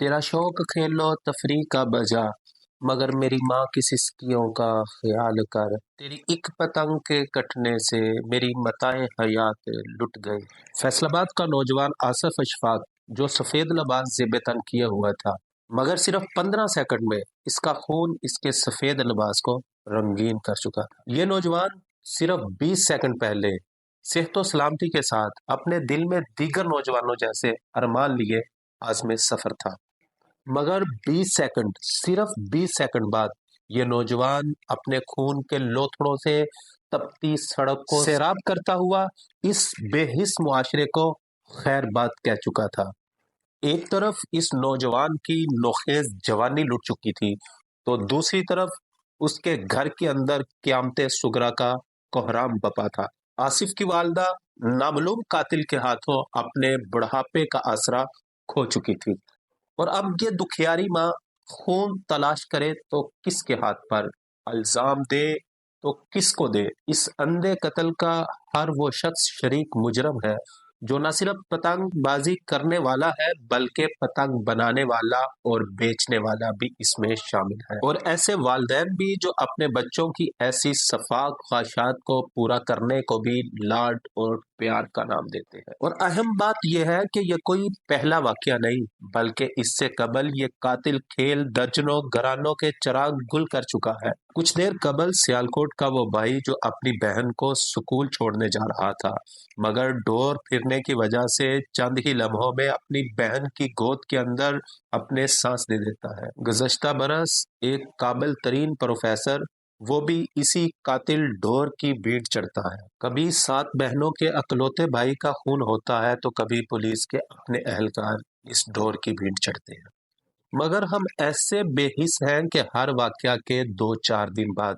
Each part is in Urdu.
تیرا شوق کھیل لو تفریح کا بجا، مگر میری ماں کی سسکیوں کا خیال کر، تیری ایک پتنگ کے کٹنے سے میری متاع حیات لٹ گئی۔ فیصل آباد کا نوجوان آصف اشفاق جو سفید لباس زیب تن کیے ہوا تھا، مگر صرف 15 سیکنڈ میں اس کا خون اس کے سفید لباس کو رنگین کر چکا تھا۔ یہ نوجوان صرف 20 سیکنڈ پہلے صحت و سلامتی کے ساتھ اپنے دل میں دیگر نوجوانوں جیسے ارمان لیے عازم سفر تھا، مگر 20 سیکنڈ، صرف 20 سیکنڈ بعد یہ نوجوان اپنے خون کے لوتھڑوں سے تپتی سڑک کو سیراب کرتا ہوا اس بے حس معاشرے کو خیر بات کہہ چکا تھا۔ ایک طرف اس نوجوان کی نوخیز جوانی لٹ چکی تھی تو دوسری طرف اس کے گھر کے اندر قیامت صغرا کا کوہرام بپا تھا۔ آصف کی والدہ نامعلوم قاتل کے ہاتھوں اپنے بڑھاپے کا آسرا کھو چکی تھی، اور اب یہ دکھیاری ماں خون تلاش کرے تو کس کے ہاتھ پر، الزام دے تو کس کو دے۔ اس اندھے قتل کا ہر وہ شخص شریک مجرم ہے جو نہ صرف پتنگ بازی کرنے والا ہے بلکہ پتنگ بنانے والا اور بیچنے والا بھی اس میں شامل ہے، اور ایسے والدین بھی جو اپنے بچوں کی ایسی سفاک خواہشات کو پورا کرنے کو بھی لاڈ اور پیار کا نام دیتے ہیں۔ اور اہم بات یہ ہے کہ یہ کوئی پہلا واقعہ نہیں بلکہ اس سے قبل یہ قاتل کھیل درجنوں گھرانوں کے چراغ گل کر چکا ہے۔ کچھ دیر قبل سیالکوٹ کا وہ بھائی جو اپنی بہن کو سکول چھوڑنے جا رہا تھا، مگر ڈور پھرنے کی وجہ سے چند ہی لمحوں میں اپنی بہن کی گود کے اندر اپنے سانس دے دیتا ہے۔ گزشتہ برس ایک قابل ترین پروفیسر، وہ بھی اسی قاتل ڈور کی بھیڑ چڑھتا ہے۔ کبھی 7 بہنوں کے اکلوتے بھائی کا خون ہوتا ہے تو کبھی پولیس کے اپنے اہلکار اس ڈور کی بھیڑ چڑھتے ہیں، مگر ہم ایسے بے حس ہیں کہ ہر واقعہ کے 2-4 دن بعد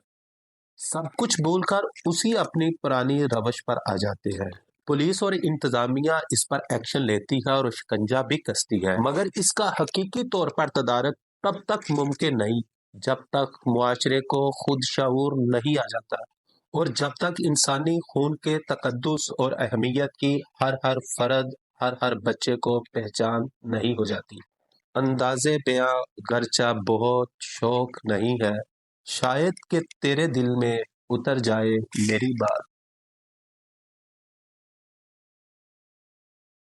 سب کچھ بھول کر اسی اپنی پرانی روش پر آ جاتے ہیں۔ پولیس اور انتظامیہ اس پر ایکشن لیتی ہے اور شکنجہ بھی کستی ہے، مگر اس کا حقیقی طور پر تدارک تب تک ممکن نہیں جب تک معاشرے کو خود شعور نہیں آ جاتا، اور جب تک انسانی خون کے تقدس اور اہمیت کی ہر فرد، ہر بچے کو پہچان نہیں ہو جاتی۔ اندازے بیاں گرچہ بہت شوق نہیں ہے، شاید کہ تیرے دل میں اتر جائے میری بات۔